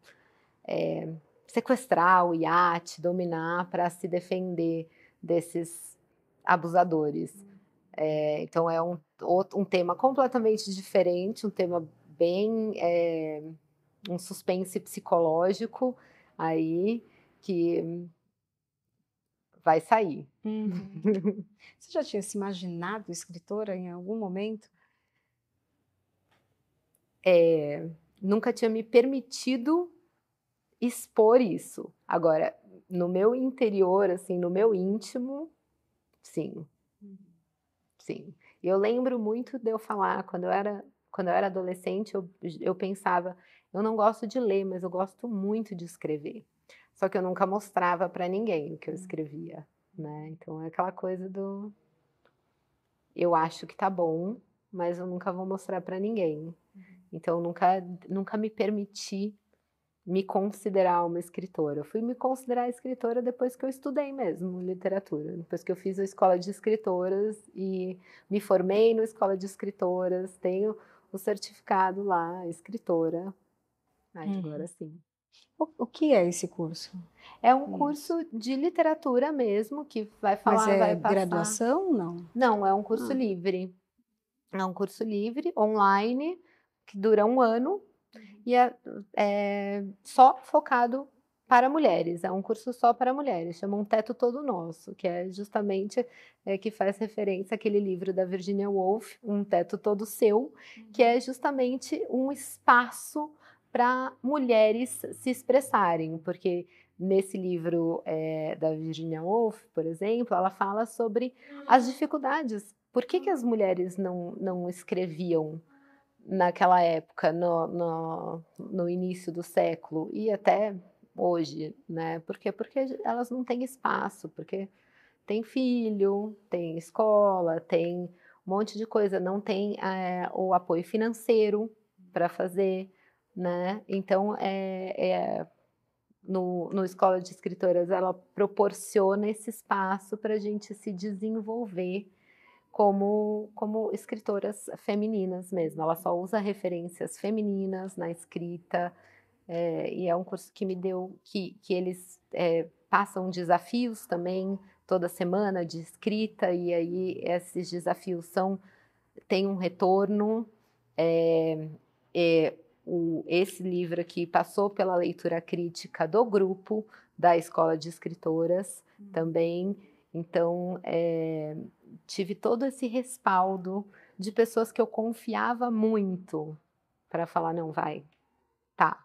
sequestrar o iate, dominar para se defender desses abusadores. Então é um tema completamente diferente, um tema bem um suspense psicológico aí que vai sair. Você já tinha se imaginado escritora em algum momento? Nunca tinha me permitido expor isso. Agora, no meu interior, assim, no meu íntimo, sim. Sim. E eu lembro muito de eu falar, quando eu era adolescente, eu pensava, eu não gosto de ler, mas eu gosto muito de escrever. Só que eu nunca mostrava para ninguém o que eu escrevia, né? Então é aquela coisa do eu acho que tá bom, mas eu nunca vou mostrar para ninguém. Então eu nunca me permiti me considerar uma escritora. Eu fui me considerar escritora depois que eu estudei mesmo literatura, depois que eu fiz a escola de escritoras e me formei na escola de escritoras, tenho o certificado lá, escritora. Agora sim. O que é esse curso? É um curso de literatura mesmo, que vai Mas falar, é vai passar. graduação, não? Não, é um curso livre. É um curso livre, online, que dura 1 ano. E é só focado para mulheres, é um curso só para mulheres, chama Um Teto Todo Nosso, que é justamente que faz referência àquele livro da Virginia Woolf, Um Teto Todo Seu, que é justamente um espaço para mulheres se expressarem, porque nesse livro da Virginia Woolf, por exemplo, ela fala sobre as dificuldades. Por que as mulheres não escreviam naquela época, no início do século e até hoje, né? Por quê? Porque elas não têm espaço, porque tem filho, tem escola, tem um monte de coisa, não tem o apoio financeiro para fazer, né? Então, no Escola de Escritoras, ela proporciona esse espaço para a gente se desenvolver como escritoras femininas mesmo. Ela só usa referências femininas na escrita, e é um curso que me deu, que eles passam desafios também toda semana de escrita, e aí esses desafios têm um retorno. Esse livro aqui passou pela leitura crítica do grupo da Escola de Escritoras também, então tive todo esse respaldo de pessoas que eu confiava muito para falar, não, vai, tá.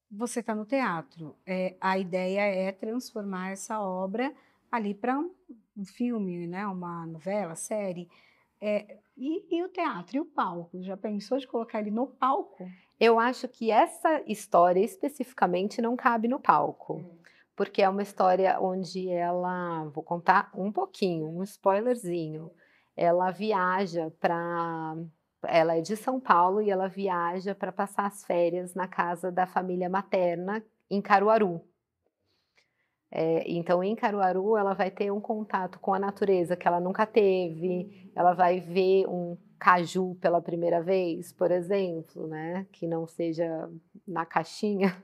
Você está no teatro. A ideia é transformar essa obra ali para um filme, né? Uma novela, série. E o teatro, e o palco? Já pensou de colocar ele no palco? Eu acho que essa história especificamente não cabe no palco, porque é uma história onde vou contar um pouquinho, um spoilerzinho, ela viaja ela é de São Paulo e ela viaja para passar as férias na casa da família materna em Caruaru. Então, em Caruaru, ela vai ter um contato com a natureza que ela nunca teve, ela vai ver um caju pela primeira vez, por exemplo, né? Que não seja na caixinha.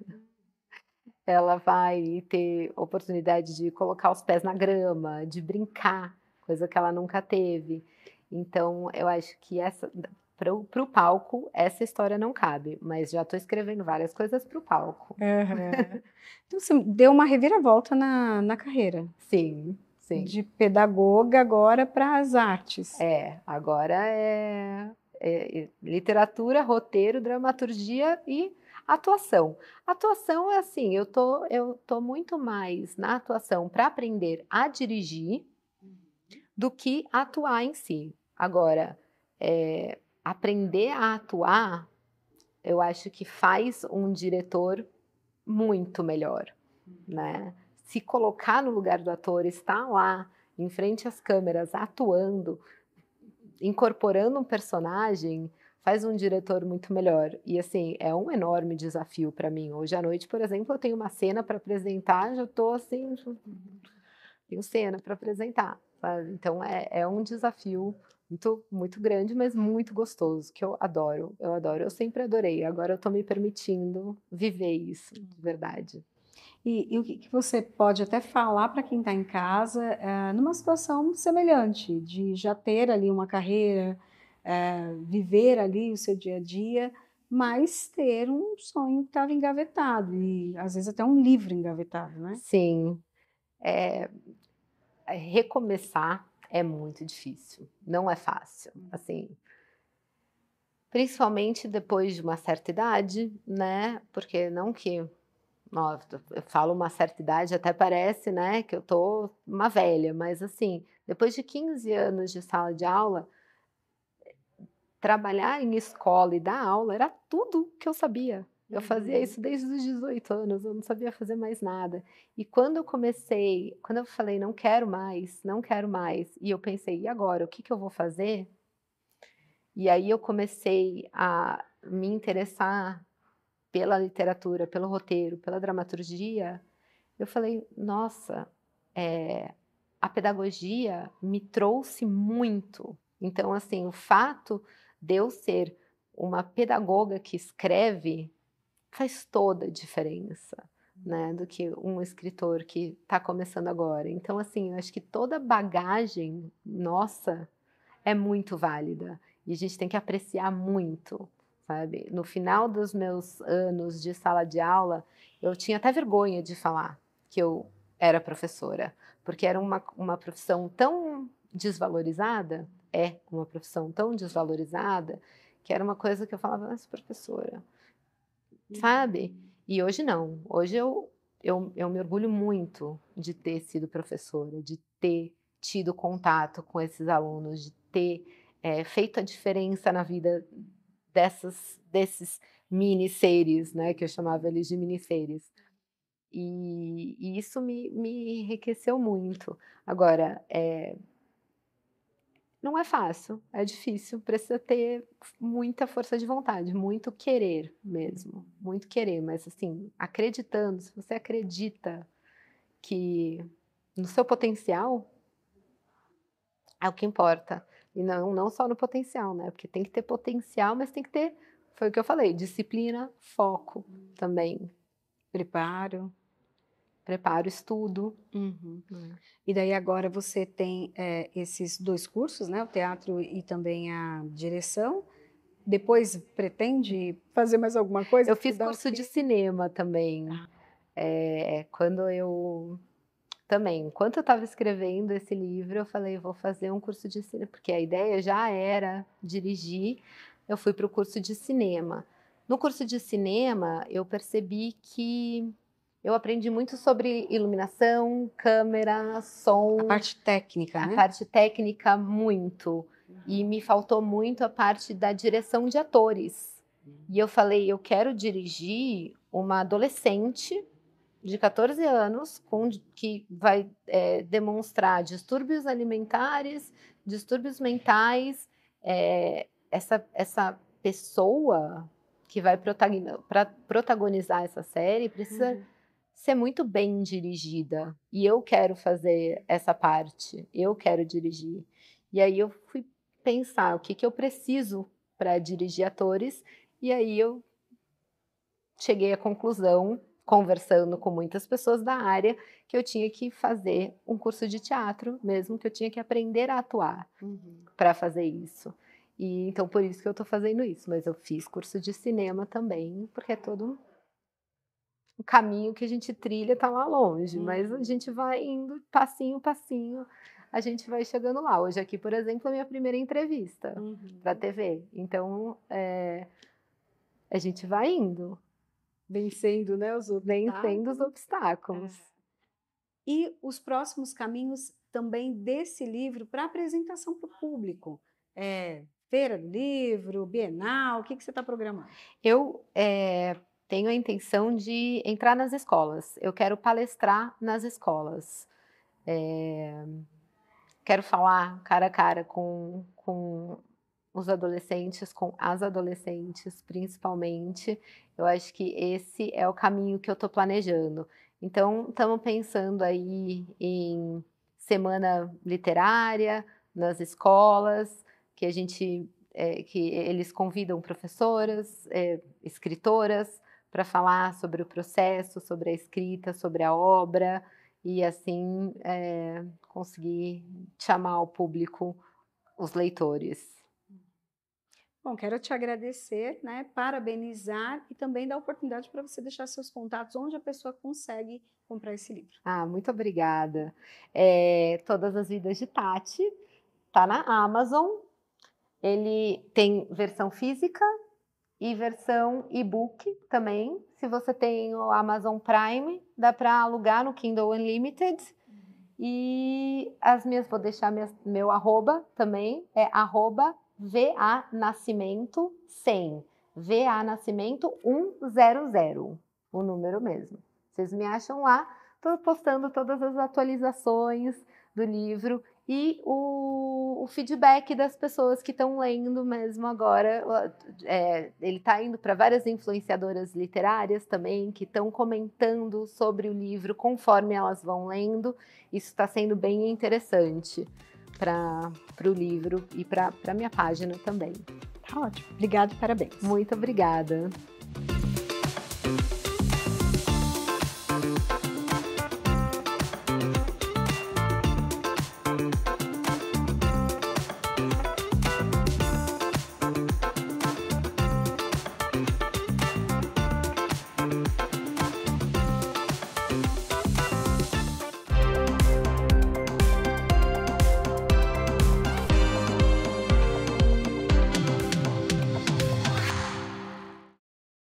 Ela vai ter oportunidade de colocar os pés na grama, de brincar, coisa que ela nunca teve. Então, eu acho que para o palco, essa história não cabe, mas já estou escrevendo várias coisas para o palco. Então, você deu uma reviravolta na carreira. Sim, sim. De pedagoga agora para as artes. Agora literatura, roteiro, dramaturgia e atuação. Atuação é assim, eu tô muito mais na atuação para aprender a dirigir do que atuar em si. Agora, aprender a atuar, eu acho que faz um diretor muito melhor, né? Se colocar no lugar do ator, estar lá, em frente às câmeras, atuando, incorporando um personagem, faz um diretor muito melhor. E assim, é um enorme desafio para mim. Hoje à noite, por exemplo, eu tenho uma cena para apresentar, já estou assim, tenho cena para apresentar, sabe? Então é um desafio muito, muito grande, mas muito gostoso, que eu adoro, eu adoro. Eu sempre adorei, agora eu estou me permitindo viver isso, de verdade. E o que você pode até falar para quem está em casa, numa situação semelhante, de já ter ali uma carreira, viver ali o seu dia a dia, mas ter um sonho que estava engavetado, e às vezes até um livro engavetado, né? Sim, recomeçar é muito difícil, não é fácil, assim, principalmente depois de uma certa idade, né? Porque não que, nossa, eu falo uma certa idade, até parece, né, que eu tô uma velha, mas assim, depois de 15 anos de sala de aula, trabalhar em escola e dar aula era tudo que eu sabia. Eu fazia isso desde os 18 anos, eu não sabia fazer mais nada. E quando eu falei não quero mais, não quero mais, e eu pensei, e agora, o que que eu vou fazer? E aí eu comecei a me interessar pela literatura, pelo roteiro, pela dramaturgia. Eu falei, nossa, a pedagogia me trouxe muito. Então, assim, o fato de eu ser uma pedagoga que escreve faz toda a diferença, né, do que um escritor que está começando agora. Então, assim, eu acho que toda bagagem nossa é muito válida e a gente tem que apreciar muito, sabe? No final dos meus anos de sala de aula, eu tinha até vergonha de falar que eu era professora, porque era uma profissão tão desvalorizada, é uma profissão tão desvalorizada, que era uma coisa que eu falava, mas professora, sabe? E hoje não, hoje eu me orgulho muito de ter sido professora, de ter tido contato com esses alunos, de ter feito a diferença na vida desses mini seres, né, que eu chamava eles de mini seres. E isso me enriqueceu muito. Agora, não é fácil, é difícil, precisa ter muita força de vontade, muito querer mesmo, muito querer, mas assim, acreditando, se você acredita que no seu potencial, é o que importa. E não só no potencial, né? Porque tem que ter potencial, mas tem que ter, foi o que eu falei, disciplina, foco também, Preparo. preparo, estudo. Uhum. Né? E daí agora você tem esses dois cursos, né? O teatro e também a direção. Depois pretende fazer mais alguma coisa? Eu fiz Estudar o curso de quê? cinema também. Quando eu também, enquanto eu estava escrevendo esse livro, eu falei, vou fazer um curso de cinema, porque a ideia já era dirigir. Eu fui para o curso de cinema. No curso de cinema, eu percebi que eu aprendi muito sobre iluminação, câmera, A som, parte técnica, a né? parte técnica muito. E me faltou muito a parte da direção de atores. E eu falei, eu quero dirigir uma adolescente de 14 anos que vai demonstrar distúrbios alimentares, distúrbios mentais. Essa pessoa que vai protagonizar essa série precisa ser muito bem dirigida. E eu quero fazer essa parte, eu quero dirigir. E aí eu fui pensar o que que eu preciso para dirigir atores, e aí eu cheguei à conclusão, conversando com muitas pessoas da área, que eu tinha que fazer um curso de teatro, mesmo que eu tinha que aprender a atuar para fazer isso. E então por isso que eu estou fazendo isso, mas eu fiz curso de cinema também, porque é todo um caminho que a gente trilha, está lá longe, mas a gente vai indo passinho, passinho, a gente vai chegando lá. Hoje aqui, por exemplo, é a minha primeira entrevista para a TV, então a gente vai indo. Vencendo, né, os Vencendo os obstáculos. obstáculos. E os próximos caminhos também desse livro para apresentação para o público? Feira do livro, Bienal, o que você está programando? Eu tenho a intenção de entrar nas escolas. Eu quero palestrar nas escolas. Quero falar cara a cara com os adolescentes, com as adolescentes, principalmente. Eu acho que esse é o caminho que eu estou planejando. Então, estamos pensando aí em semana literária, nas escolas, que a gente que eles convidam professoras, escritoras, para falar sobre o processo, sobre a escrita, sobre a obra, e assim conseguir chamar ao público os leitores. Bom, quero te agradecer, né, parabenizar e também dar a oportunidade para você deixar seus contatos onde a pessoa consegue comprar esse livro. Ah, muito obrigada. Todas as Vidas de Tati, tá na Amazon. Ele tem versão física e versão e-book também. Se você tem o Amazon Prime, dá para alugar no Kindle Unlimited. E vou deixar meu arroba também, é arroba vanascimento100, vanascimento 100, o número mesmo. Vocês me acham lá, estou postando todas as atualizações do livro e o feedback das pessoas que estão lendo mesmo agora. Ele está indo para várias influenciadoras literárias também, que estão comentando sobre o livro conforme elas vão lendo. Isso está sendo bem interessante para o livro e para a minha página também. Tá ótimo. Obrigada e parabéns. Muito obrigada.